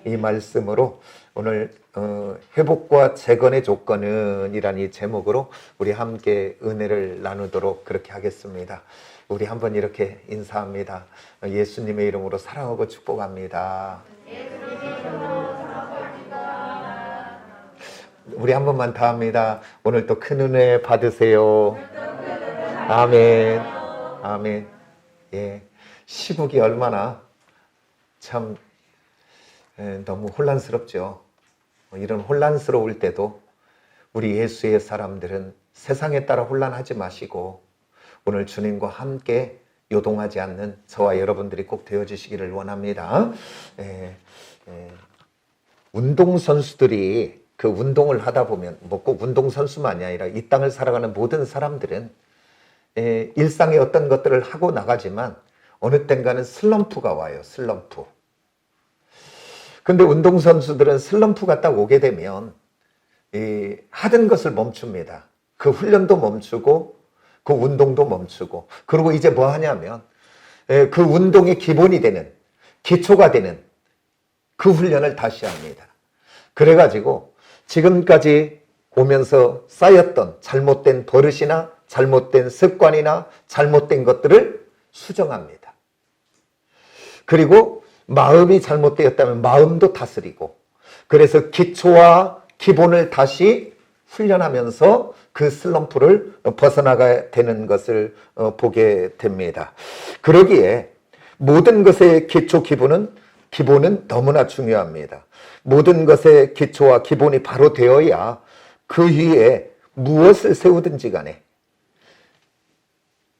이 말씀으로 오늘 회복과 재건의 조건은 이란 이 제목으로 우리 함께 은혜를 나누도록 그렇게 하겠습니다. 우리 한번 이렇게 인사합니다. 예수님의 이름으로 사랑하고 축복합니다. 우리 한 번만 더 합니다. 오늘 또 큰 은혜 받으세요. 아멘. 아멘. 예. 시국이 얼마나 참 너무 혼란스럽죠. 이런 혼란스러울 때도 우리 예수의 사람들은 세상에 따라 혼란하지 마시고 오늘 주님과 함께 요동하지 않는 저와 여러분들이 꼭 되어주시기를 원합니다. 운동선수들이 그 운동을 하다 보면 뭐 꼭 운동선수만이 아니라 이 땅을 살아가는 모든 사람들은 일상의 어떤 것들을 하고 나가지만 어느 땐가는 슬럼프가 와요. 슬럼프. 근데 운동선수들은 슬럼프가 딱 오게 되면 하던 것을 멈춥니다. 그 훈련도 멈추고 그 운동도 멈추고 그리고 이제 뭐 하냐면 그 운동의 기본이 되는 기초가 되는 그 훈련을 다시 합니다. 그래가지고 지금까지 오면서 쌓였던 잘못된 버릇이나 잘못된 습관이나 잘못된 것들을 수정합니다. 그리고 마음이 잘못되었다면 마음도 다스리고 그래서 기초와 기본을 다시 훈련하면서 그 슬럼프를 벗어나가야 되는 것을 보게 됩니다. 그러기에 모든 것의 기초 기본은 너무나 중요합니다. 모든 것의 기초와 기본이 바로 되어야 그 위에 무엇을 세우든지 간에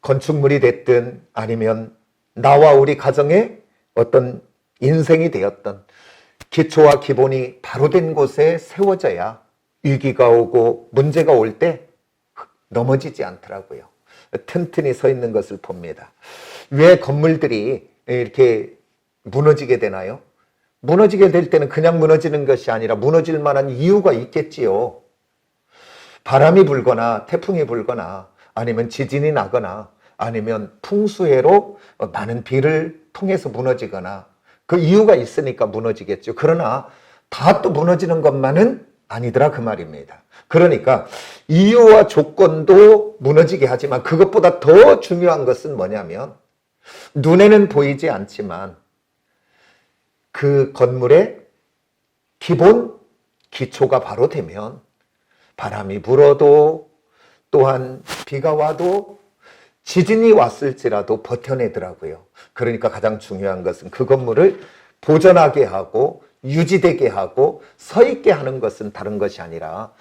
건축물이 됐든 아니면 나와 우리 가정의 어떤 인생이 되었던 기초와 기본이 바로 된 곳에 세워져야 위기가 오고 문제가 올 때 넘어지지 않더라고요. 튼튼히 서 있는 것을 봅니다. 왜 건물들이 이렇게 무너지게 되나요? 무너지게 될 때는 그냥 무너지는 것이 아니라 무너질 만한 이유가 있겠지요. 바람이 불거나 태풍이 불거나 아니면 지진이 나거나 아니면 풍수해로 많은 비를 통해서 무너지거나 그 이유가 있으니까 무너지겠죠. 그러나 다 또 무너지는 것만은 아니더라 그 말입니다. 그러니까 이유와 조건도 무너지게 하지만 그것보다 더 중요한 것은 뭐냐면 눈에는 보이지 않지만 그 건물의 기본 기초가 바로 되면 바람이 불어도 또한 비가 와도 지진이 왔을지라도 버텨내더라고요. 그러니까 가장 중요한 것은 그 건물을 보존하게 하고 유지되게 하고 서 있게 하는 것은 다른 것이 아니라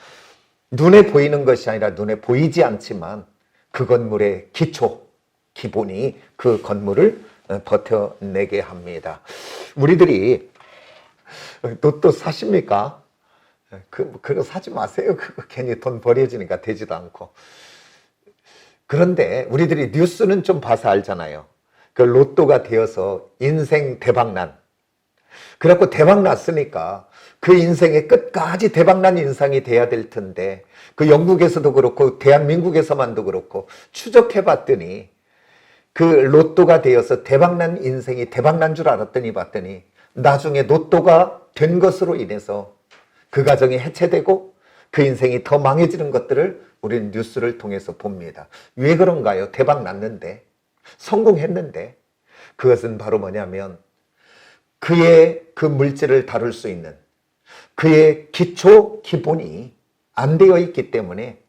눈에 보이는 것이 아니라 눈에 보이지 않지만 그 건물의 기초, 기본이 그 건물을 버텨내게 합니다. 우리들이 로또 사십니까? 그거 사지 마세요. 그거 괜히 돈 버려지니까 되지도 않고. 그런데 우리들이 뉴스는 좀 봐서 알잖아요. 그 로또가 되어서 인생 대박난. 그래갖고 대박 났으니까 그 인생의 끝까지 대박난 인상이 돼야 될 텐데 그 영국에서도 그렇고 대한민국에서만도 그렇고 추적해 봤더니 그 로또가 되어서 대박난 인생이 대박난 줄 알았더니 봤더니 나중에 로또가 된 것으로 인해서 그 가정이 해체되고 그 인생이 더 망해지는 것들을 우리는 뉴스를 통해서 봅니다. 왜 그런가요? 대박 났는데 성공했는데 그것은 바로 뭐냐면 그의 그 물질을 다룰 수 있는 그의 기초 기본이 안 되어 있기 때문에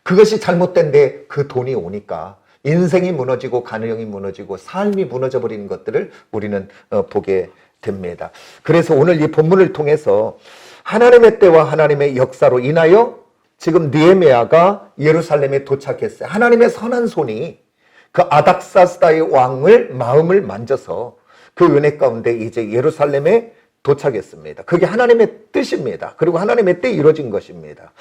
그것이 잘못된데 그 돈이 오니까 인생이 무너지고 가정이 무너지고 삶이 무너져 버리는 것들을 우리는 보게 됩니다. 그래서 오늘 이 본문을 통해서 하나님의 때와 하나님의 역사로 인하여 지금 느헤미야가 예루살렘에 도착했어요. 하나님의 선한 손이 그 아닥사스다의 왕을 마음을 만져서 그 은혜 가운데 이제 예루살렘에 도착했습니다. 그게 하나님의 뜻입니다. 그리고 하나님의 때에 이루어진 것입니다.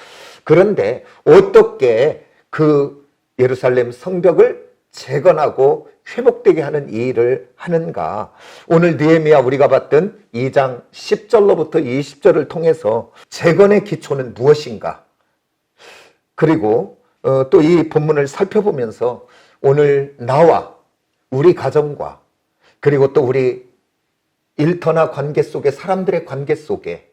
그런데 어떻게 그 예루살렘 성벽을 재건하고 회복되게 하는 이 일을 하는가? 오늘 느헤미야 우리가 봤던 2장 10절로부터 20절을 통해서 재건의 기초는 무엇인가? 그리고 또 이 본문을 살펴보면서 오늘 나와 우리 가정과 그리고 또 우리 일터나 관계 속에, 사람들의 관계 속에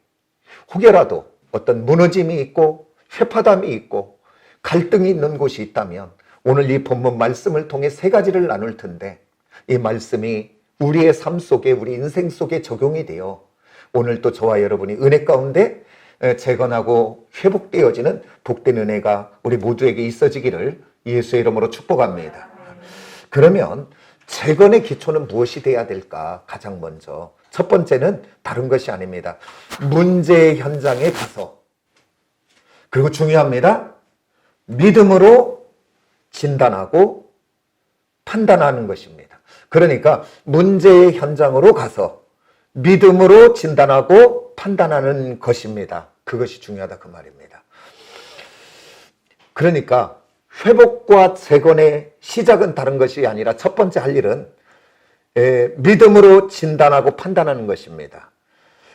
혹여라도 어떤 무너짐이 있고 회파담이 있고 갈등이 있는 곳이 있다면 오늘 이 본문 말씀을 통해 세 가지를 나눌 텐데 이 말씀이 우리의 삶 속에, 우리 인생 속에 적용이 되어 오늘 또 저와 여러분이 은혜 가운데 재건하고 회복되어지는 복된 은혜가 우리 모두에게 있어지기를 예수의 이름으로 축복합니다. 그러면 재건의 기초는 무엇이 돼야 될까? 가장 먼저 첫 번째는 다른 것이 아닙니다. 문제의 현장에 가서, 그리고 중요합니다. 믿음으로 진단하고 판단하는 것입니다. 그러니까 문제의 현장으로 가서 믿음으로 진단하고 판단하는 것입니다. 그것이 중요하다 그 말입니다. 그러니까 회복과 재건의 시작은 다른 것이 아니라 첫 번째 할 일은 믿음으로 진단하고 판단하는 것입니다.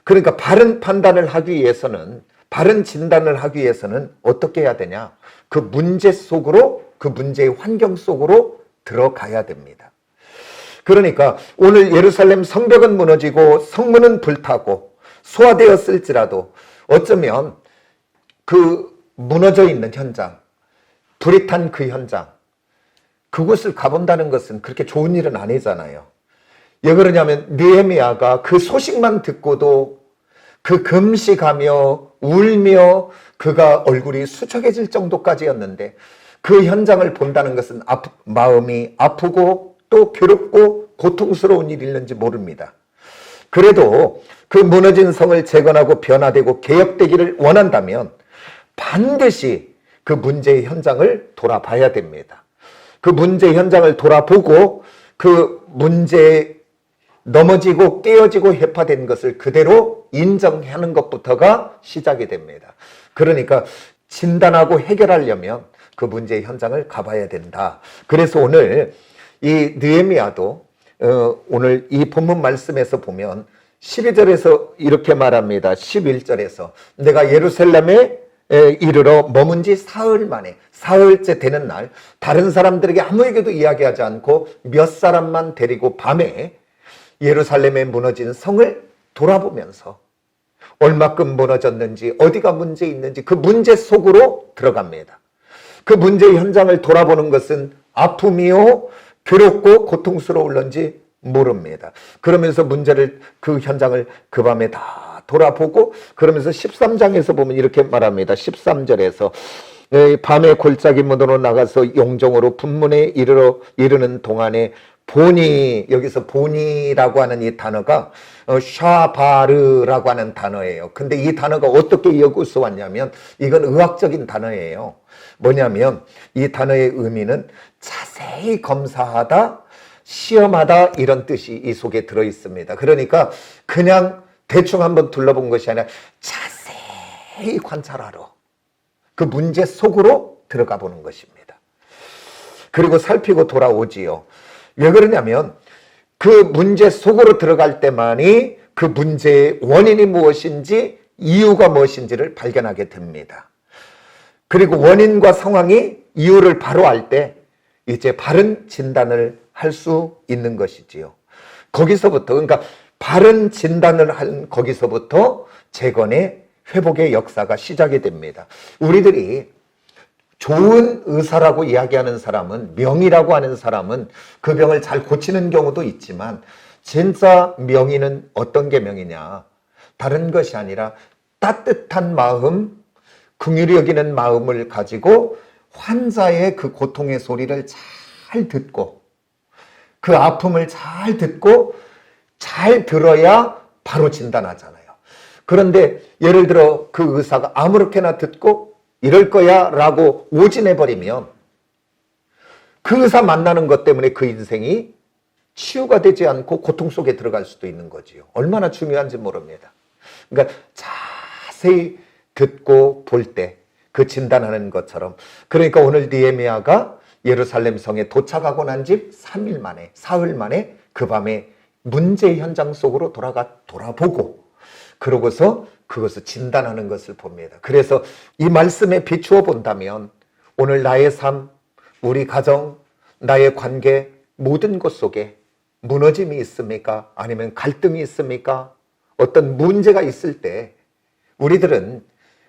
그러니까 바른 판단을 하기 위해서는, 바른 진단을 하기 위해서는 어떻게 해야 되냐? 그 문제 속으로, 그 문제의 환경 속으로 들어가야 됩니다. 그러니까 오늘 예루살렘 성벽은 무너지고 성문은 불타고 소화되었을지라도 어쩌면 그 무너져 있는 현장, 불이 탄 그 현장, 그곳을 가본다는 것은 그렇게 좋은 일은 아니잖아요. 왜 그러냐면 느헤미야가 그 소식만 듣고도 그 금식하며 울며 그가 얼굴이 수척해질 정도까지였는데 그 현장을 본다는 것은 마음이 아프고 또 괴롭고 고통스러운 일이 있는지 모릅니다. 그래도 그 무너진 성을 재건하고 변화되고 개혁되기를 원한다면 반드시 그 문제의 현장을 돌아봐야 됩니다. 그 문제의 현장을 돌아보고 그 문제에 넘어지고 깨어지고 회파된 것을 그대로 인정하는 것부터가 시작이 됩니다. 그러니까 진단하고 해결하려면 그 문제의 현장을 가봐야 된다. 그래서 오늘 이 느헤미야도 오늘 이 본문 말씀에서 보면 12절에서 이렇게 말합니다. 11절에서 내가 예루살렘에 이르러 머문 지 사흘 만에, 사흘째 되는 날 다른 사람들에게 아무에게도 이야기하지 않고 몇 사람만 데리고 밤에 예루살렘에 무너진 성을 돌아보면서 얼마큼 무너졌는지, 어디가 문제 있는지 그 문제 속으로 들어갑니다. 그 문제의 현장을 돌아보는 것은 아픔이요 괴롭고 고통스러울런지 모릅니다. 그러면서 그 현장을 그 밤에 다 돌아보고, 그러면서 13장에서 보면 이렇게 말합니다. 13절에서 밤에 골짜기 문으로 나가서 용종으로 분문에 이르는 동안에 보니, 여기서 보니라고 하는 이 단어가 샤바르라고 하는 단어예요. 근데 이 단어가 어떻게 여기서 왔냐면 이건 의학적인 단어예요. 뭐냐면 이 단어의 의미는 자세히 검사하다, 시험하다, 이런 뜻이 이 속에 들어 있습니다. 그러니까 그냥 대충 한번 둘러본 것이 아니라 자세히 관찰하러 그 문제 속으로 들어가 보는 것입니다. 그리고 살피고 돌아오지요. 왜 그러냐면 그 문제 속으로 들어갈 때만이 그 문제의 원인이 무엇인지, 이유가 무엇인지를 발견하게 됩니다. 그리고 원인과 상황이 이유를 바로 알 때 이제 바른 진단을 할 수 있는 것이지요. 거기서부터, 그러니까 바른 진단을 한 거기서부터 재건의 회복의 역사가 시작이 됩니다. 우리들이 좋은 의사라고 이야기하는 사람은, 명의라고 하는 사람은 그 병을 잘 고치는 경우도 있지만 진짜 명의는 어떤 게 명이냐? 다른 것이 아니라 따뜻한 마음, 긍휼히 여기는 마음을 가지고 환자의 그 고통의 소리를 잘 듣고 그 아픔을 잘 듣고 잘 들어야 바로 진단하잖아요. 그런데 예를 들어 그 의사가 아무렇게나 듣고 이럴 거야 라고 오진해버리면 그 의사 만나는 것 때문에 그 인생이 치유가 되지 않고 고통 속에 들어갈 수도 있는 거지요. 얼마나 중요한지 모릅니다. 그러니까 자세히 듣고 볼 때 그 진단하는 것처럼, 그러니까 오늘 느헤미야가 예루살렘 성에 도착하고 난 집 3일 만에, 사흘 만에 그 밤에 문제의 현장 속으로 돌아보고 그러고서 그것을 진단하는 것을 봅니다. 그래서 이 말씀에 비추어 본다면 오늘 나의 삶, 우리 가정, 나의 관계, 모든 것 속에 무너짐이 있습니까? 아니면 갈등이 있습니까? 어떤 문제가 있을 때 우리들은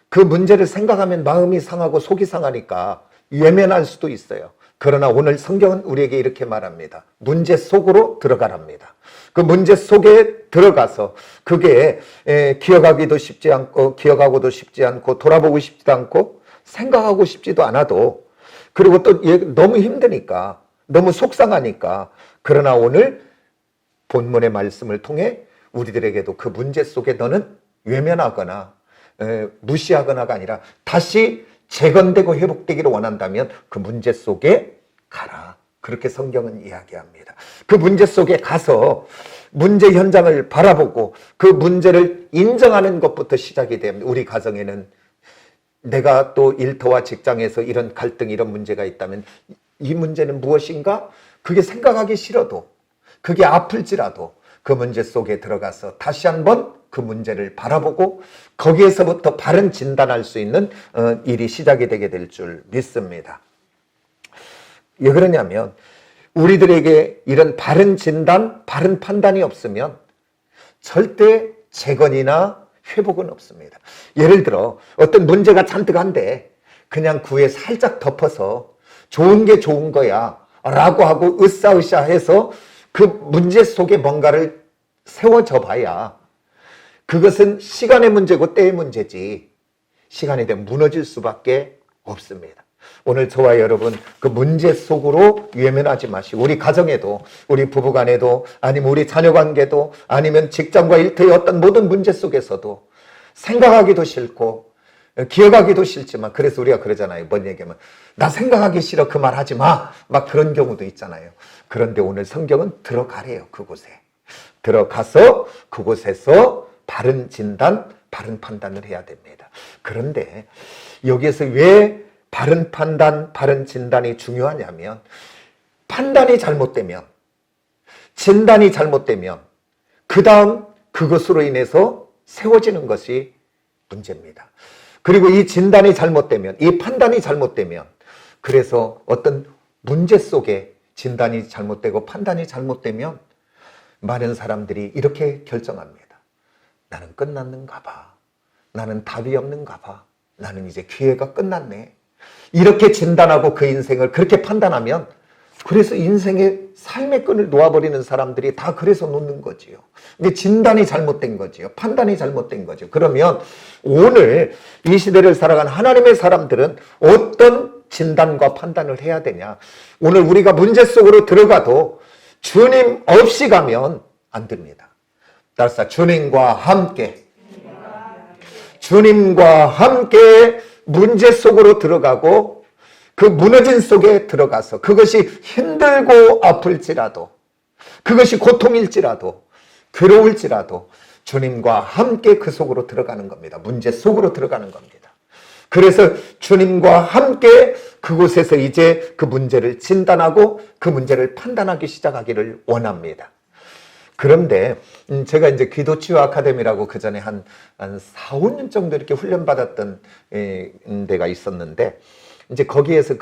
그 문제를 생각하면 마음이 상하고 속이 상하니까 외면할 수도 있어요. 그러나 오늘 성경은 우리에게 이렇게 말합니다. 문제 속으로 들어가랍니다. 그 문제 속에 들어가서 그게 기억하기도 쉽지 않고 기억하고도 쉽지 않고 돌아보고 싶지도 않고 생각하고 싶지도 않아도 그리고 또 너무 힘드니까 너무 속상하니까 그러나 오늘 본문의 말씀을 통해 우리들에게도 그 문제 속에 너는 외면하거나 무시하거나가 아니라 다시 재건되고 회복되기를 원한다면 그 문제 속에 가라. 그렇게 성경은 이야기합니다. 그 문제 속에 가서 문제 현장을 바라보고 그 문제를 인정하는 것부터 시작이 됩니다. 우리 가정에는 내가 또 일터와 직장에서 이런 갈등, 이런 문제가 있다면 이 문제는 무엇인가? 그게 생각하기 싫어도 그게 아플지라도 그 문제 속에 들어가서 다시 한번 그 문제를 바라보고 거기에서부터 바른 진단할 수 있는 일이 시작이 되게 될 줄 믿습니다. 왜 그러냐면 우리들에게 이런 바른 진단, 바른 판단이 없으면 절대 재건이나 회복은 없습니다. 예를 들어 어떤 문제가 잔뜩 한데 그냥 구에 살짝 덮어서 좋은 게 좋은 거야 라고 하고 으쌰으쌰해서 그 문제 속에 뭔가를 세워져 봐야 그것은 시간의 문제고 때의 문제지 시간이 되면 무너질 수밖에 없습니다. 오늘 저와 여러분 그 문제 속으로 외면하지 마시고 우리 가정에도 우리 부부간에도 아니면 우리 자녀관계도 아니면 직장과 일터의 어떤 모든 문제 속에서도 생각하기도 싫고 기억하기도 싫지만 그래서 우리가 그러잖아요. 뭔 얘기하면 나 생각하기 싫어 그 말 하지 마 막 그런 경우도 있잖아요. 그런데 오늘 성경은 들어가래요. 그곳에 들어가서 그곳에서 바른 진단, 바른 판단을 해야 됩니다. 그런데 여기에서 왜 바른 판단, 바른 진단이 중요하냐면 판단이 잘못되면 진단이 잘못되면 그 다음 그것으로 인해서 세워지는 것이 문제입니다. 그리고 이 진단이 잘못되면 이 판단이 잘못되면 그래서 어떤 문제 속에 진단이 잘못되고 판단이 잘못되면 많은 사람들이 이렇게 결정합니다. 나는 끝났는가 봐. 나는 답이 없는가 봐. 나는 이제 기회가 끝났네. 이렇게 진단하고 그 인생을 그렇게 판단하면 그래서 인생의 삶의 끈을 놓아버리는 사람들이 다 그래서 놓는 거지요. 근데 진단이 잘못된 거지요. 판단이 잘못된 거죠. 그러면 오늘 이 시대를 살아가는 하나님의 사람들은 어떤 진단과 판단을 해야 되냐. 오늘 우리가 문제 속으로 들어가도 주님 없이 가면 안 됩니다. 따라서 주님과 함께 문제 속으로 들어가고 그 무너진 속에 들어가서 그것이 힘들고 아플지라도 그것이 고통일지라도 괴로울지라도 주님과 함께 그 속으로 들어가는 겁니다. 문제 속으로 들어가는 겁니다. 그래서 주님과 함께 그곳에서 이제 그 문제를 진단하고 그 문제를 판단하기 시작하기를 원합니다. 그런데 제가 이제 기도치유 아카데미라고 그 전에 한 4, 5년 정도 이렇게 훈련받았던 데가 있었는데 이제 거기에서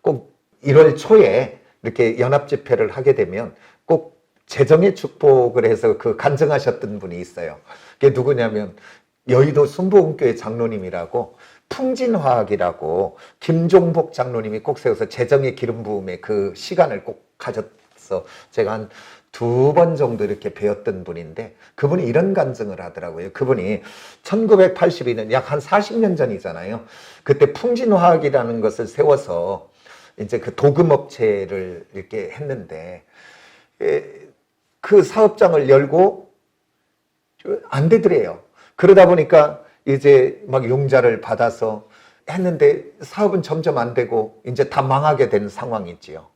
꼭 1월 초에 이렇게 연합 집회를 하게 되면 꼭 재정의 축복을 해서 간증하셨던 분이 있어요. 그게 누구냐면 여의도 순복음교회 장로님이라고 풍진화학이라고 김종복 장로님이 꼭 세워서 재정의 기름 부음의 그 시간을 꼭 가졌어. 제가 한 2번 정도 이렇게 배웠던 분인데 그분이 이런 간증을 하더라고요. 그분이 1982년 약 한 40년 전이잖아요. 그때 풍진화학이라는 것을 세워서 이제 그 도금업체를 이렇게 했는데 그 사업장을 열고 안 되더래요. 그러다 보니까 이제 막 용자를 받아서 했는데 사업은 점점 안 되고 이제 다 망하게 된 상황이지요.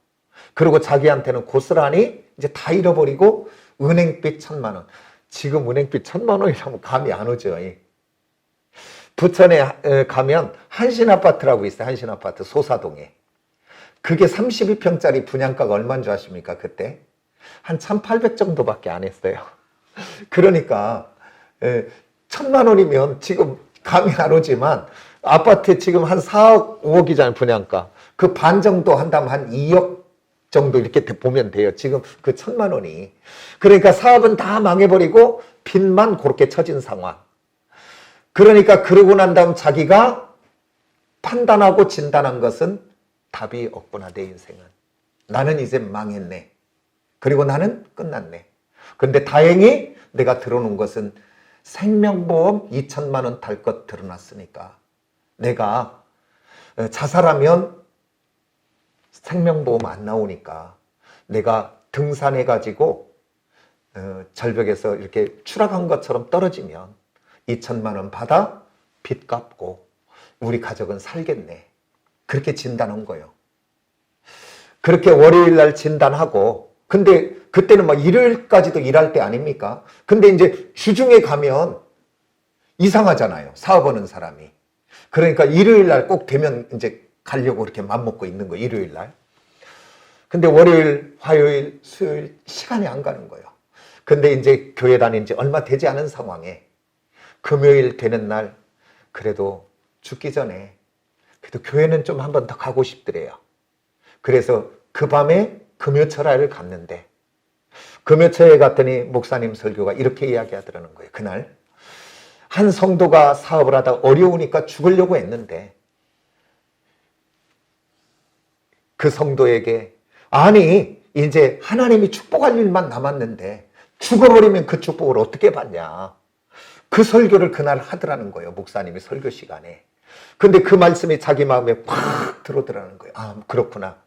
그리고 자기한테는 고스란히 이제 다 잃어버리고 은행빚 1,000만 원. 지금 은행빚 1,000만 원이라면 감이 안 오죠. 부천에 가면 한신아파트라고 있어요. 한신아파트 소사동에. 그게 32평짜리 분양가가 얼마인 줄 아십니까? 그때 한 1,800 정도밖에 안 했어요. 그러니까 1,000만 원이면 지금 감이 안 오지만 아파트 지금 한 4억 5억이잖아요. 분양가. 그 반 정도 한다면 한 2억 정도 이렇게 보면 돼요. 지금 그 1,000만 원이. 그러니까 사업은 다 망해버리고 빚만 그렇게 처진 상황. 그러니까 그러고 난 다음 자기가 판단하고 진단한 것은 답이 없구나, 내 인생은. 나는 이제 망했네. 그리고 나는 끝났네. 근데 다행히 내가 들어놓은 것은 생명보험 2,000만 원 탈 것 들어놨으니까 내가 자살하면 생명보험 안 나오니까 내가 등산해가지고 절벽에서 이렇게 추락한 것처럼 떨어지면 2,000만 원 받아 빚 갚고 우리 가족은 살겠네. 그렇게 진단한 거예요. 그렇게 월요일 날 진단하고, 근데 그때는 막 일요일까지도 일할 때 아닙니까? 근데 이제 주중에 가면 이상하잖아요. 사업하는 사람이. 그러니까 일요일 날 꼭 되면 이제 가려고 이렇게 맘먹고 있는 거예요. 일요일 날. 근데 월요일, 화요일, 수요일 시간이 안 가는 거예요. 근데 이제 교회 다닌 지 얼마 되지 않은 상황에 금요일 되는 날 그래도 죽기 전에 그래도 교회는 좀 한 번 더 가고 싶더래요. 그래서 그 밤에 금요철야를 갔는데 금요철야에 갔더니 목사님 설교가 이렇게 이야기하더라는 거예요. 그날 한 성도가 사업을 하다 어려우니까 죽으려고 했는데 그 성도에게 아니 이제 하나님이 축복할 일만 남았는데 죽어버리면 그 축복을 어떻게 받냐. 그 설교를 그날 하더라는 거예요. 목사님이 설교 시간에. 근데 그 말씀이 자기 마음에 팍 들어오더라는 거예요. 아 그렇구나.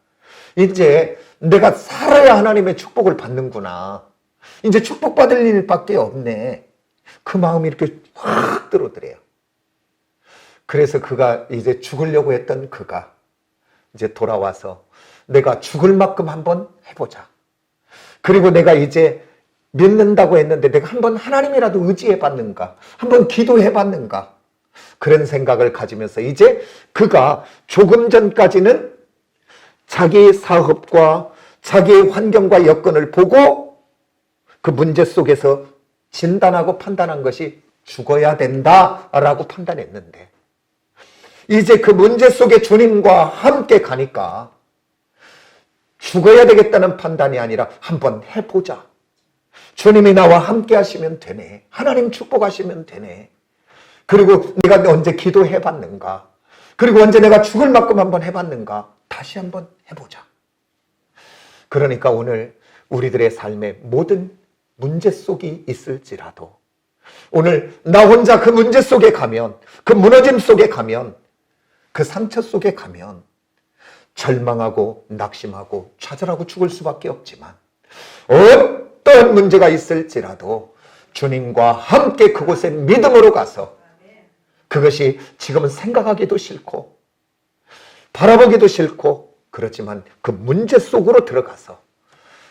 이제 내가 살아야 하나님의 축복을 받는구나. 이제 축복받을 일밖에 없네. 그 마음이 이렇게 확 들어오더래요. 그래서 그가 이제 죽으려고 했던 그가 이제 돌아와서 내가 죽을 만큼 한번 해보자. 그리고 내가 이제 믿는다고 했는데 내가 한번 하나님이라도 의지해 봤는가? 한번 기도해 봤는가? 그런 생각을 가지면서 이제 그가 조금 전까지는 자기의 사업과 자기의 환경과 여건을 보고 그 문제 속에서 진단하고 판단한 것이 죽어야 된다라고 판단했는데 이제 그 문제 속에 주님과 함께 가니까 죽어야 되겠다는 판단이 아니라 한번 해보자. 주님이 나와 함께 하시면 되네. 하나님 축복하시면 되네. 그리고 내가 언제 기도해 봤는가? 그리고 언제 내가 죽을 만큼 한번 해봤는가? 다시 한번 해보자. 그러니까 오늘 우리들의 삶에 모든 문제 속이 있을지라도 오늘 나 혼자 그 문제 속에 가면, 그 무너짐 속에 가면, 그 상처 속에 가면 절망하고 낙심하고 좌절하고 죽을 수밖에 없지만 어떤 문제가 있을지라도 주님과 함께 그곳에 믿음으로 가서 그것이 지금은 생각하기도 싫고 바라보기도 싫고 그렇지만 그 문제 속으로 들어가서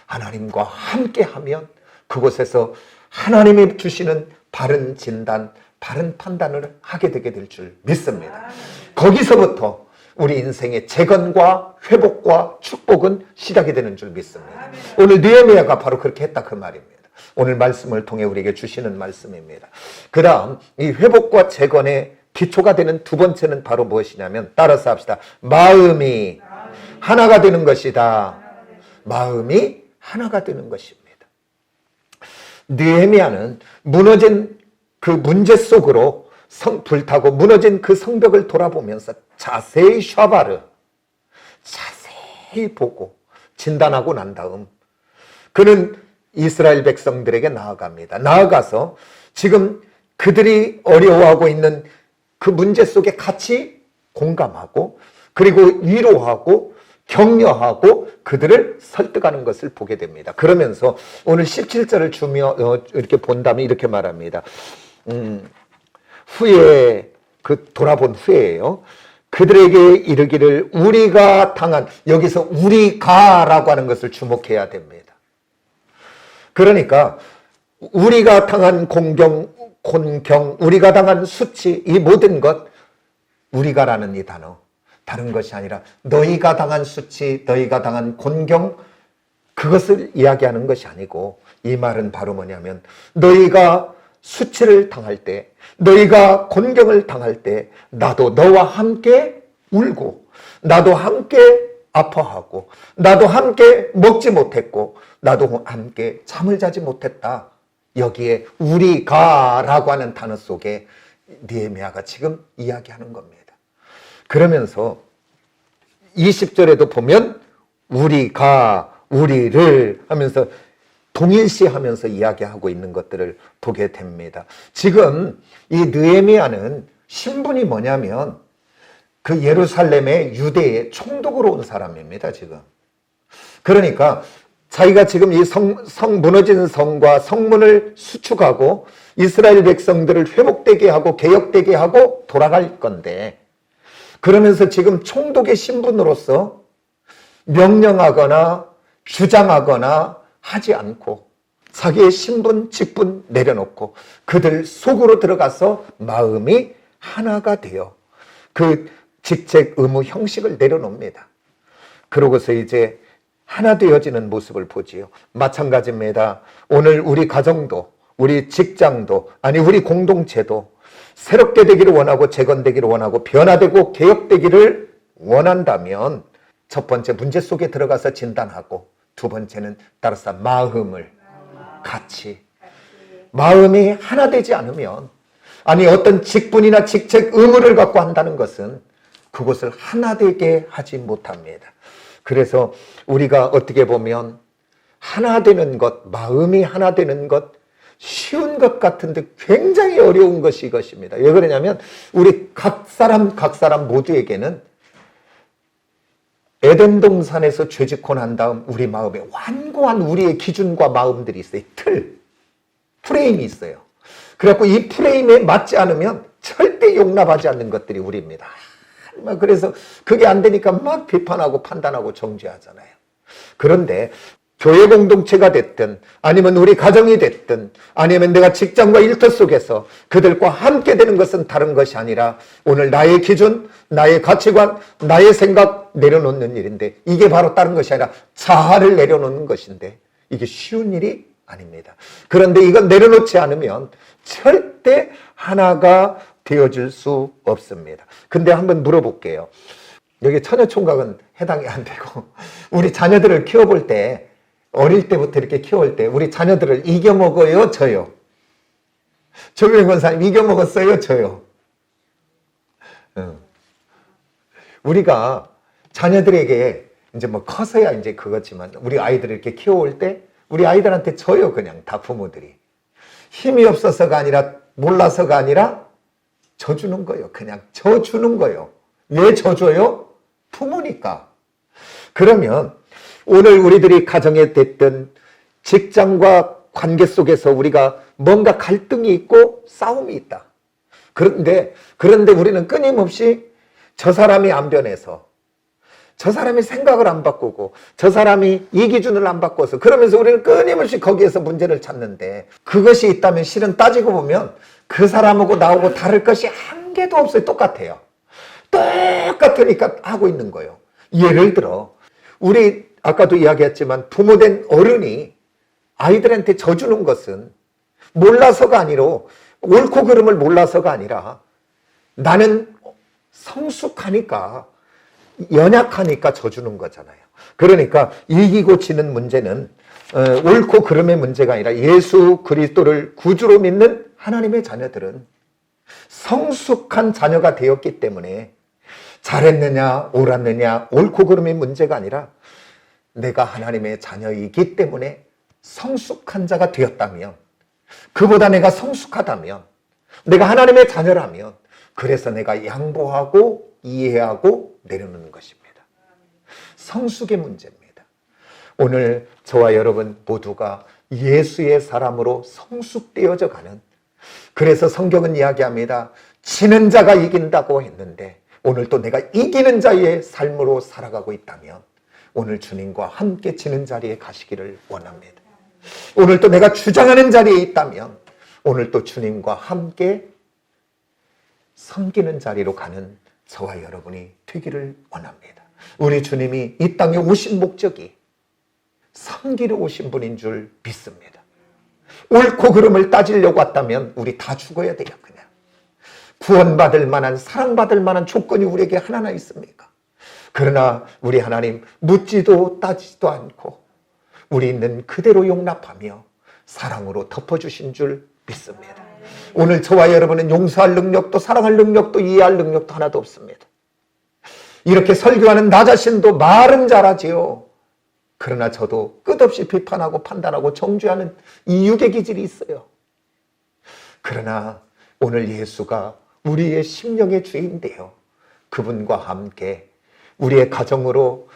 하나님과 함께 하면 그곳에서 하나님이 주시는 바른 진단, 바른 판단을 하게 되게 될 줄 믿습니다. 거기서부터 우리 인생의 재건과 회복과 축복은 시작이 되는 줄 믿습니다. 오늘 느헤미야가 바로 그렇게 했다 그 말입니다. 오늘 말씀을 통해 우리에게 주시는 말씀입니다. 그 다음 이 회복과 재건의 기초가 되는 두 번째는 바로 무엇이냐면 따라서 합시다. 마음이 하나가 되는 것이다. 마음이 하나가 되는 것입니다. 느헤미야는 무너진 그 문제 속으로 불타고 무너진 그 성벽을 돌아보면서 자세히 샤바르 자세히 보고 진단하고 난 다음 그는 이스라엘 백성들에게 나아갑니다. 나아가서 지금 그들이 어려워하고 있는 그 문제 속에 같이 공감하고 그리고 위로하고 격려하고 그들을 설득하는 것을 보게 됩니다. 그러면서 오늘 17절을 주며 이렇게 본다면 이렇게 말합니다. 후에 그 돌아본 후에요. 그들에게 이르기를 우리가 당한 여기서 우리가라고 하는 것을 주목해야 됩니다. 그러니까 우리가 당한 공경, 우리가 당한 수치 이 모든 것 우리가라는 이 단어 다른 것이 아니라 너희가 당한 수치, 너희가 당한 곤경 그것을 이야기하는 것이 아니고 이 말은 바로 뭐냐면 너희가 수치를 당할 때 너희가 곤경을 당할 때 나도 너와 함께 울고 나도 함께 아파하고 나도 함께 먹지 못했고 나도 함께 잠을 자지 못했다. 여기에 우리가라고 하는 단어 속에 느헤미야가 지금 이야기하는 겁니다. 그러면서 20절에도 보면 우리가 우리를 하면서 동일시하면서 이야기하고 있는 것들을 보게 됩니다. 지금 이 느헤미야는 신분이 뭐냐면 그 예루살렘의 유대의 총독으로 온 사람입니다. 지금. 그러니까 자기가 지금 이 무너진 성과 성문을 수축하고 이스라엘 백성들을 회복되게 하고 개혁되게 하고 돌아갈 건데, 그러면서 지금 총독의 신분으로서 명령하거나 주장하거나 하지 않고 자기의 신분, 직분 내려놓고 그들 속으로 들어가서 마음이 하나가 되어 그 직책, 의무, 형식을 내려놓습니다. 그러고서 이제 하나 되어지는 모습을 보지요. 마찬가지입니다. 오늘 우리 가정도, 우리 직장도, 아니 우리 공동체도 새롭게 되기를 원하고 재건되기를 원하고 변화되고 개혁되기를 원한다면 첫 번째 문제 속에 들어가서 진단하고, 두 번째는 따라서 마음을 같이, 마음이 하나 되지 않으면, 아니 어떤 직분이나 직책, 의무를 갖고 한다는 것은 그것을 하나 되게 하지 못합니다. 그래서 우리가 어떻게 보면 하나 되는 것, 마음이 하나 되는 것, 쉬운 것 같은데 굉장히 어려운 것이 이것입니다. 왜 그러냐면 우리 각 사람 모두에게는 에덴 동산에서 죄짓고 난 다음 우리 마음에 완고한 우리의 기준과 마음들이 있어요. 프레임이 있어요. 그래갖고 이 프레임에 맞지 않으면 절대 용납하지 않는 것들이 우리입니다. 그래서 그게 안 되니까 막 비판하고 판단하고 정죄하잖아요. 그런데 교회 공동체가 됐든 아니면 우리 가정이 됐든 아니면 내가 직장과 일터 속에서 그들과 함께 되는 것은 다른 것이 아니라 오늘 나의 기준, 나의 가치관, 나의 생각 내려놓는 일인데, 이게 바로 다른 것이 아니라 자아를 내려놓는 것인데 이게 쉬운 일이 아닙니다. 그런데 이건 내려놓지 않으면 절대 하나가 되어줄 수 없습니다. 근데 한번 물어볼게요. 여기 처녀총각은 해당이 안 되고 우리 자녀들을 키워볼 때, 어릴 때부터 이렇게 키울 때 우리 자녀들을 이겨먹어요, 져요? 조경희 권사님 이겨먹었어요, 져요? 우리가 자녀들에게 이제 뭐 커서야 이제 그거지만 우리 아이들을 이렇게 키워올 때 우리 아이들한테 져요. 그냥 다 부모들이 힘이 없어서가 아니라 몰라서가 아니라 져주는 거예요. 그냥 져주는 거예요. 왜 져줘요? 부모니까. 그러면 오늘 우리들이 가정에 됐든 직장과 관계 속에서 우리가 뭔가 갈등이 있고 싸움이 있다. 그런데 우리는 끊임없이 저 사람이 안 변해서, 저 사람이 생각을 안 바꾸고, 저 사람이 이 기준을 안 바꿔서, 그러면서 우리는 끊임없이 거기에서 문제를 찾는데, 그것이 있다면 실은 따지고 보면 그 사람하고 나하고 다를 것이 한 개도 없어요. 똑같아요. 똑같으니까 하고 있는 거예요. 예를 들어 우리 아까도 이야기했지만 부모된 어른이 아이들한테 져주는 것은 몰라서가 아니라, 옳고 그름을 몰라서가 아니라 나는 성숙하니까, 연약하니까 져주는 거잖아요. 그러니까 이기고 지는 문제는 옳고 그름의 문제가 아니라 예수 그리스도를 구주로 믿는 하나님의 자녀들은 성숙한 자녀가 되었기 때문에 잘했느냐 옳았느냐 옳고 그름의 문제가 아니라 내가 하나님의 자녀이기 때문에 성숙한 자가 되었다면, 그보다 내가 성숙하다면, 내가 하나님의 자녀라면, 그래서 내가 양보하고 이해하고 내려놓는 것입니다. 성숙의 문제입니다. 오늘 저와 여러분 모두가 예수의 사람으로 성숙되어져 가는, 그래서 성경은 이야기합니다. 지는 자가 이긴다고 했는데 오늘 또 내가 이기는 자의 삶으로 살아가고 있다면 오늘 주님과 함께 지는 자리에 가시기를 원합니다. 오늘 또 내가 주장하는 자리에 있다면 오늘 또 주님과 함께 섬기는 자리로 가는 저와 여러분이 되기를 원합니다. 우리 주님이 이 땅에 오신 목적이 섬기러 오신 분인 줄 믿습니다. 옳고 그름을 따지려고 왔다면 우리 다 죽어야 돼요. 그냥 구원받을 만한, 사랑받을 만한 조건이 우리에게 하나나 있습니까? 그러나 우리 하나님 묻지도 따지지도 않고 우리 있는 그대로 용납하며 사랑으로 덮어주신 줄 믿습니다. 오늘 저와 여러분은 용서할 능력도 사랑할 능력도 이해할 능력도 하나도 없습니다. 이렇게 설교하는 나 자신도 말은 잘하지요. 그러나 저도 끝없이 비판하고 판단하고 정죄하는 이 육의 기질이 있어요. 그러나 오늘 예수가 우리의 심령의 주인인데요. 그분과 함께 우리의 가정으로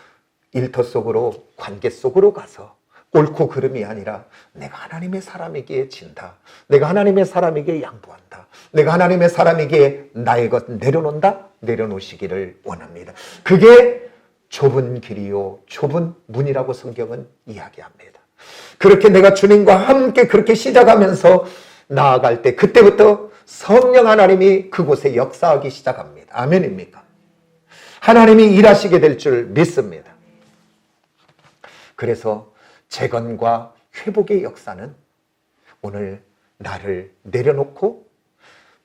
일터 속으로 관계 속으로 가서 옳고 그름이 아니라 내가 하나님의 사람에게 진다. 내가 하나님의 사람에게 양보한다. 내가 하나님의 사람에게 나의 것 내려놓는다. 내려놓으시기를 원합니다. 그게 좁은 길이요 좁은 문이라고 성경은 이야기합니다. 그렇게 내가 주님과 함께 그렇게 시작하면서 나아갈 때 그때부터 성령 하나님이 그곳에 역사하기 시작합니다. 아멘입니까? 하나님이 일하시게 될 줄 믿습니다. 그래서 재건과 회복의 역사는 오늘 나를 내려놓고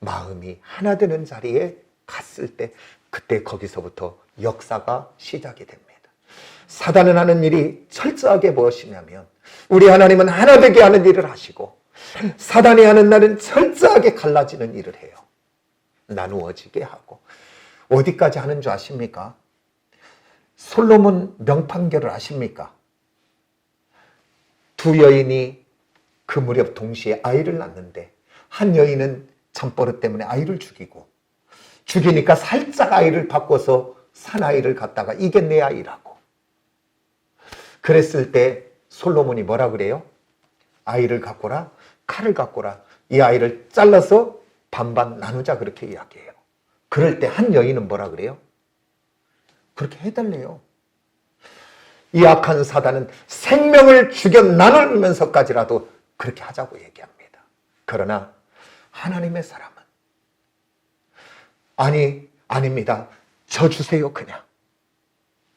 마음이 하나 되는 자리에 갔을 때 그때 거기서부터 역사가 시작이 됩니다. 사단은 하는 일이 철저하게 무엇이냐면 우리 하나님은 하나 되게 하는 일을 하시고 사단이 하는 날은 철저하게 갈라지는 일을 해요. 나누어지게 하고 어디까지 하는 줄 아십니까? 솔로몬 명판결을 아십니까? 두 여인이 그 무렵 동시에 아이를 낳는데 한 여인은 잠버릇 때문에 아이를 죽이니까 살짝 아이를 바꿔서 사나이를 갖다가 이게 내 아이라고. 그랬을 때 솔로몬이 뭐라 그래요? 아이를 갖고라, 칼을 갖고라, 이 아이를 잘라서 반반 나누자 그렇게 이야기해요. 그럴 때 한 여인은 뭐라 그래요? 그렇게 해달래요. 이 악한 사단은 생명을 죽여 나누면서까지라도 그렇게 하자고 얘기합니다. 그러나 하나님의 사람은 아닙니다. 저 주세요 그냥.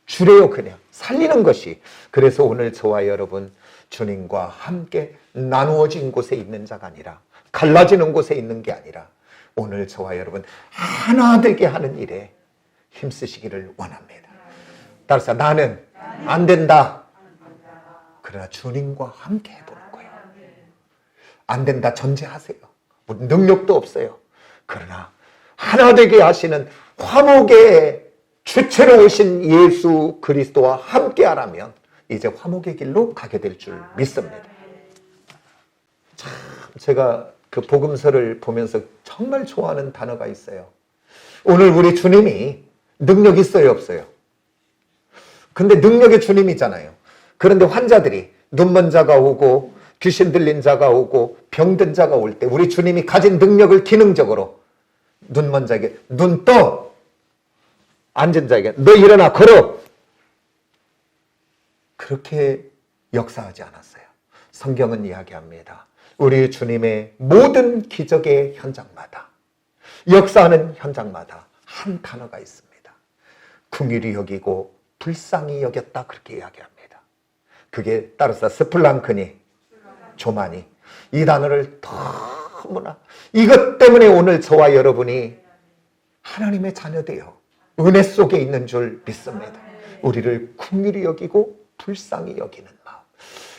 주래요 그냥. 살리는 것이. 그래서 오늘 저와 여러분 주님과 함께 나누어진 곳에 있는 자가 아니라 갈라지는 곳에 있는 게 아니라 오늘 저와 여러분 하나 되게 하는 일에 힘쓰시기를 원합니다. 따라서 나는 안 된다. 그러나 주님과 함께 해보는 거예요. 안 된다 전제하세요. 뭐 능력도 없어요. 그러나 하나 되게 하시는 화목의 주체로 오신 예수 그리스도와 함께 하라면 이제 화목의 길로 가게 될 줄 믿습니다. 참 제가 그 복음서를 보면서 정말 좋아하는 단어가 있어요. 오늘 우리 주님이 능력 있어요 없어요? 근데 능력의 주님이잖아요. 그런데 환자들이 눈먼 자가 오고 귀신 들린 자가 오고 병든 자가 올 때 우리 주님이 가진 능력을 기능적으로 눈먼 자에게 눈 떠! 앉은 자에게 너 일어나 걸어! 그렇게 역사하지 않았어요. 성경은 이야기합니다. 우리 주님의 모든 기적의 현장마다 역사하는 현장마다 한 단어가 있습니다. 긍휼히 여기고 불쌍히 여겼다 그렇게 이야기합니다. 그게 따라서 스플랑크니 조마니 이 단어를 너무나 이것 때문에 오늘 저와 여러분이 하나님의 자녀되어 은혜 속에 있는 줄 믿습니다. 우리를 긍휼히 여기고 불쌍히 여기는 마음.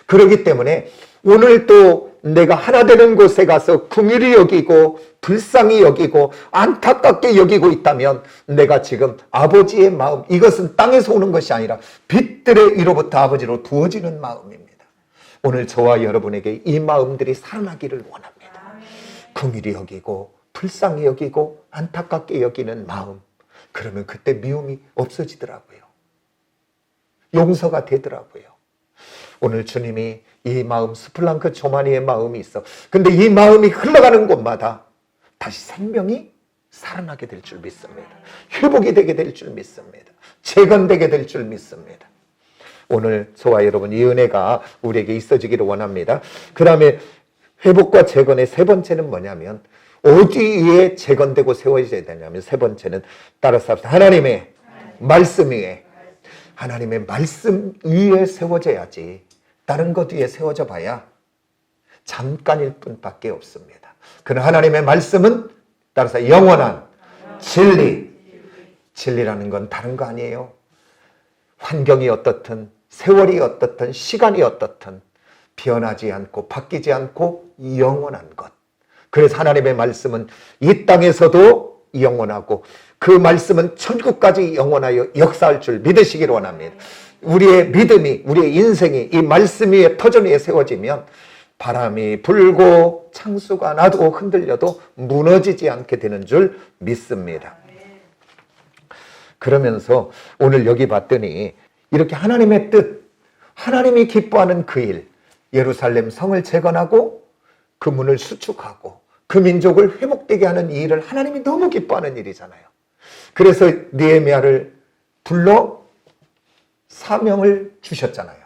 그렇기 때문에 오늘 또 내가 하나 되는 곳에 가서 긍휼히 여기고 불쌍히 여기고 안타깝게 여기고 있다면 내가 지금 아버지의 마음, 이것은 땅에서 오는 것이 아니라 빛들의 위로부터 아버지로 부어지는 마음입니다. 오늘 저와 여러분에게 이 마음들이 살아나기를 원합니다. 긍휼히 여기고 불쌍히 여기고 안타깝게 여기는 마음. 그러면 그때 미움이 없어지더라고요. 용서가 되더라고요. 오늘 주님이 이 마음, 스플랑크 조마니의 마음이 있어. 근데 이 마음이 흘러가는 곳마다 다시 생명이 살아나게 될 줄 믿습니다. 회복이 되게 될 줄 믿습니다. 재건되게 될 줄 믿습니다. 오늘 저와 여러분 이 은혜가 우리에게 있어지기를 원합니다. 그 다음에 회복과 재건의 세 번째는 뭐냐면 어디에 재건되고 세워져야 되냐면 세 번째는 따라서 합시다. 하나님의 말씀 위에. 하나님의 말씀 위에 세워져야지 다른 것 위에 세워져 봐야 잠깐일 뿐밖에 없습니다. 그러나 하나님의 말씀은 따라서 영원한 진리. 진리라는 건 다른 거 아니에요. 환경이 어떻든 세월이 어떻든 시간이 어떻든 변하지 않고 바뀌지 않고 영원한 것. 그래서 하나님의 말씀은 이 땅에서도 영원하고 그 말씀은 천국까지 영원하여 역사할 줄 믿으시기를 원합니다. 우리의 믿음이, 우리의 인생이 이 말씀 위에 터전 위에 세워지면 바람이 불고 창수가 나도 흔들려도 무너지지 않게 되는 줄 믿습니다. 그러면서 오늘 여기 봤더니 이렇게 하나님의 뜻, 하나님이 기뻐하는 그 일, 예루살렘 성을 재건하고 그 문을 수축하고 그 민족을 회복되게 하는 이 일을 하나님이 너무 기뻐하는 일이잖아요. 그래서 느헤미야를 불러 사명을 주셨잖아요.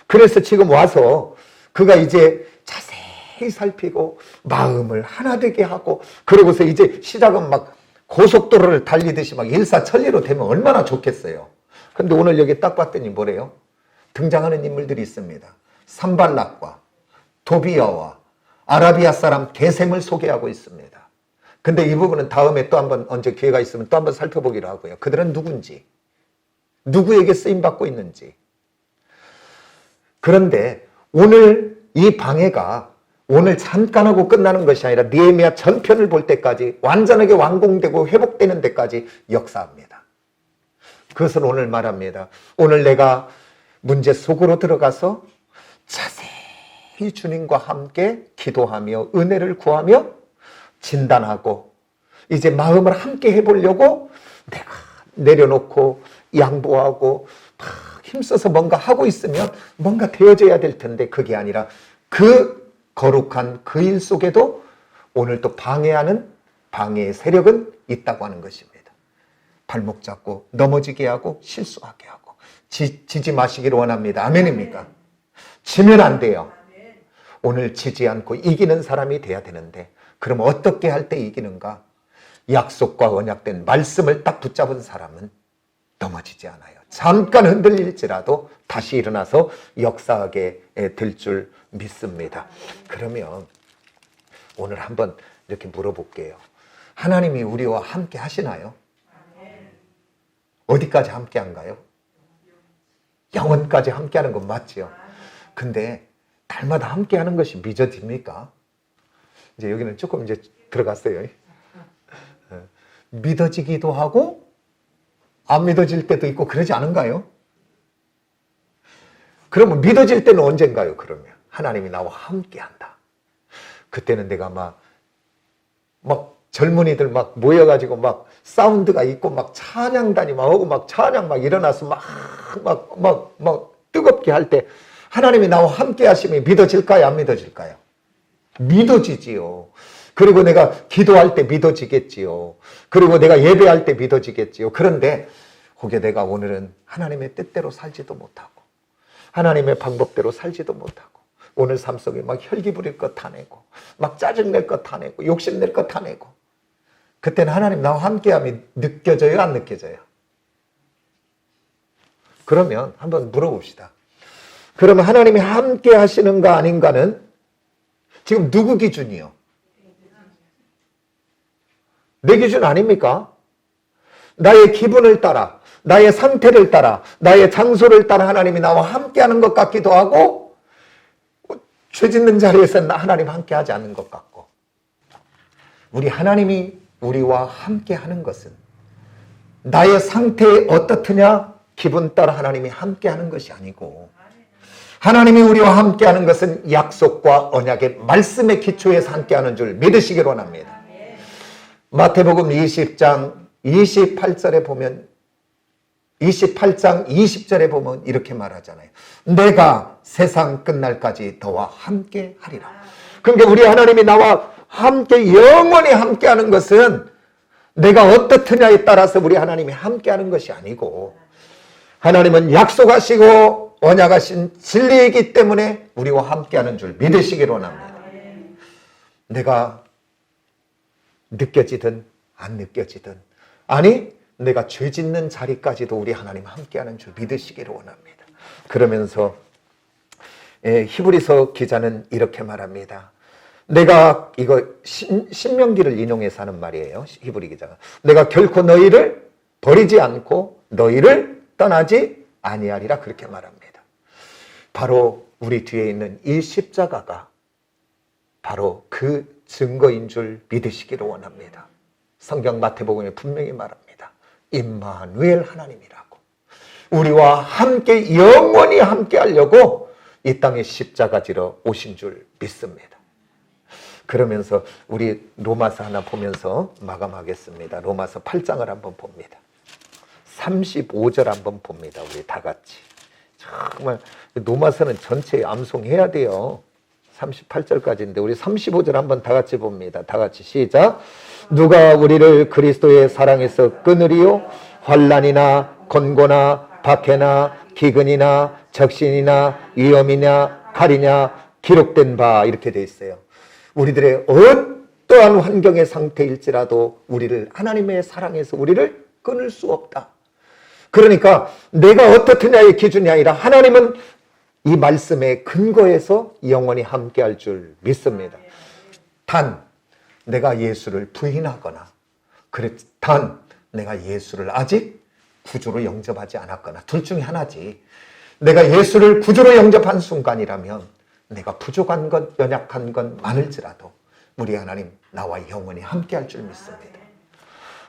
그래서 지금 와서 그가 이제 자세히 살피고 마음을 하나 되게 하고 그러고서 이제 시작은 막 고속도로를 달리듯이 막 일사천리로 되면 얼마나 좋겠어요. 근데 오늘 여기 딱 봤더니 뭐래요? 등장하는 인물들이 있습니다. 산발락과 도비아와 아라비아 사람 게셈을 소개하고 있습니다. 근데 이 부분은 다음에 또 한번 언제 기회가 있으면 또 한번 살펴보기로 하고요. 그들은 누군지, 누구에게 쓰임받고 있는지. 그런데 오늘 이 방해가 오늘 잠깐 하고 끝나는 것이 아니라 느헤미야 전편을 볼 때까지 완전하게 완공되고 회복되는 데까지 역사합니다. 그것을 오늘 말합니다. 오늘 내가 문제 속으로 들어가서 자세히 주님과 함께 기도하며 은혜를 구하며 진단하고 이제 마음을 함께 해보려고 내가 내려놓고 양보하고 막 힘써서 뭔가 하고 있으면 뭔가 되어져야 될 텐데 그게 아니라 그 거룩한 그 일 속에도 오늘 또 방해하는 방해의 세력은 있다고 하는 것입니다. 발목 잡고 넘어지게 하고 실수하게 하고 지지 마시기를 원합니다. 아멘입니까? 지면 안 돼요. 오늘 지지 않고 이기는 사람이 돼야 되는데 그럼 어떻게 할 때 이기는가? 약속과 언약된 말씀을 딱 붙잡은 사람은 넘어지지 않아요. 잠깐 흔들릴지라도 다시 일어나서 역사하게 될 줄 믿습니다. 그러면 오늘 한번 이렇게 물어볼게요. 하나님이 우리와 함께 하시나요? 어디까지 함께 한가요? 영원까지 함께 하는 건 맞지요. 근데 달마다 함께 하는 것이 믿어집니까? 이제 여기는 조금 이제 들어갔어요. 믿어지기도 하고 안 믿어질 때도 있고 그러지 않은가요? 그러면 믿어질 때는 언젠가요? 그러면 하나님이 나와 함께 한다. 그때는 내가 막 젊은이들 막 모여가지고 막 사운드가 있고 막 찬양단이 막 하고 막 찬양 막 일어나서 막 뜨겁게 할 때 하나님이 나와 함께 하시면 믿어질까요? 안 믿어질까요? 믿어지지요. 그리고 내가 기도할 때 믿어지겠지요. 그리고 내가 예배할 때 믿어지겠지요. 그런데 혹여 내가 오늘은 하나님의 뜻대로 살지도 못하고 하나님의 방법대로 살지도 못하고 오늘 삶 속에 막 혈기 부릴 것 다 내고 막 짜증낼 것 다 내고 욕심낼 것 다 내고 그때는 하나님 나와 함께함이 느껴져요? 안 느껴져요? 그러면 한번 물어봅시다. 그러면 하나님이 함께 하시는가 아닌가는 지금 누구 기준이요? 내 기준 아닙니까? 나의 기분을 따라 나의 상태를 따라 나의 장소를 따라 하나님이 나와 함께하는 것 같기도 하고 죄 짓는 자리에서 하나님 함께하지 않는 것 같고 우리 하나님이 우리와 함께하는 것은 나의 상태에 어떻느냐 기분 따라 하나님이 함께하는 것이 아니고 하나님이 우리와 함께하는 것은 약속과 언약의 말씀의 기초에서 함께하는 줄 믿으시기를 원합니다. 마태복음 20장 28절에 보면 28장 20절에 보면 이렇게 말하잖아요. 내가 세상 끝날까지 너와 함께 하리라. 그러니까 우리 하나님이 나와 함께 영원히 함께하는 것은 내가 어떻느냐에 따라서 우리 하나님이 함께하는 것이 아니고 하나님은 약속하시고 언약하신 진리이기 때문에 우리와 함께하는 줄 믿으시기를 원합니다. 내가 느껴지든 안 느껴지든 아니 내가 죄 짓는 자리까지도 우리 하나님 함께하는 줄 믿으시기를 원합니다. 그러면서 히브리서 기자는 이렇게 말합니다. 내가 이거 신명기를 인용해서 하는 말이에요. 히브리 기자가. 내가 결코 너희를 버리지 않고 너희를 떠나지 아니하리라 그렇게 말합니다. 바로 우리 뒤에 있는 이 십자가가 바로 그 증거인 줄 믿으시기를 원합니다. 성경 마태복음에 분명히 말합니다. 임마누엘 하나님이라고. 우리와 함께 영원히 함께 하려고 이 땅에 십자가 지러 오신 줄 믿습니다. 그러면서 우리 로마서 하나 보면서 마감하겠습니다. 로마서 8장을 한번 봅니다. 35절 한번 봅니다. 우리 다 같이. 정말 로마서는 전체 암송해야 돼요. 38절까지인데 우리 35절 한번 다 같이 봅니다. 다 같이 시작. 누가 우리를 그리스도의 사랑에서 끊으리요? 환난이나 권고나 박해나 기근이나 적신이나 위험이냐 칼이냐 기록된 바 이렇게 돼 있어요. 우리들의 어떠한 환경의 상태일지라도 우리를 하나님의 사랑에서 우리를 끊을 수 없다. 그러니까 내가 어떻느냐의 기준이 아니라 하나님은 이 말씀의 근거에서 영원히 함께할 줄 믿습니다. 단 내가 예수를 부인하거나 단 내가 예수를 아직 구주로 영접하지 않았거나 둘 중에 하나지. 내가 예수를 구주로 영접한 순간이라면 내가 부족한 것, 연약한 것 많을지라도 우리 하나님 나와 영원히 함께할 줄 믿습니다.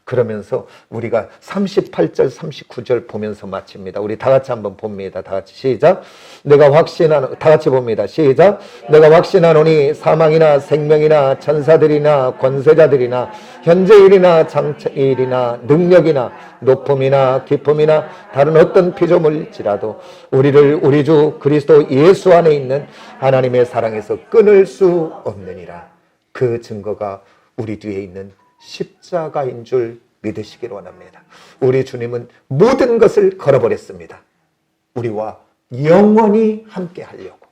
그러면서 우리가 38절, 39절 보면서 마칩니다. 우리 다 같이 한번 봅니다. 다 같이 시작. 다 같이 봅니다. 시작. 내가 확신하노니 사망이나 생명이나 천사들이나 권세자들이나 현재일이나 장차일이나 능력이나 높음이나 깊음이나 다른 어떤 피조물일지라도 우리를 우리 주 그리스도 예수 안에 있는 하나님의 사랑에서 끊을 수 없느니라. 그 증거가 우리 뒤에 있는 십자가인 줄 믿으시기를 원합니다. 우리 주님은 모든 것을 걸어버렸습니다. 우리와 영원히 함께 하려고.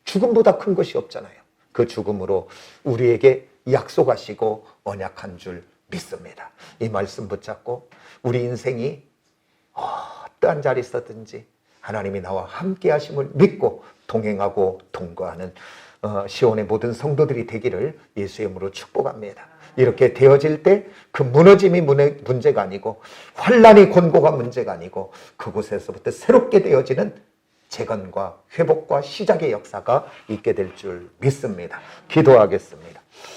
죽음보다 큰 것이 없잖아요. 그 죽음으로 우리에게 약속하시고 언약한 줄 믿습니다. 이 말씀 붙잡고 우리 인생이 어떠한 자리 있었든지 하나님이 나와 함께 하심을 믿고 동행하고 동거하는 시온의 모든 성도들이 되기를 예수의 이름으로 축복합니다. 이렇게 되어질 때 그 무너짐이 문제가 아니고 환난이 권고가 문제가 아니고 그곳에서부터 새롭게 되어지는 재건과 회복과 시작의 역사가 있게 될 줄 믿습니다. 기도하겠습니다.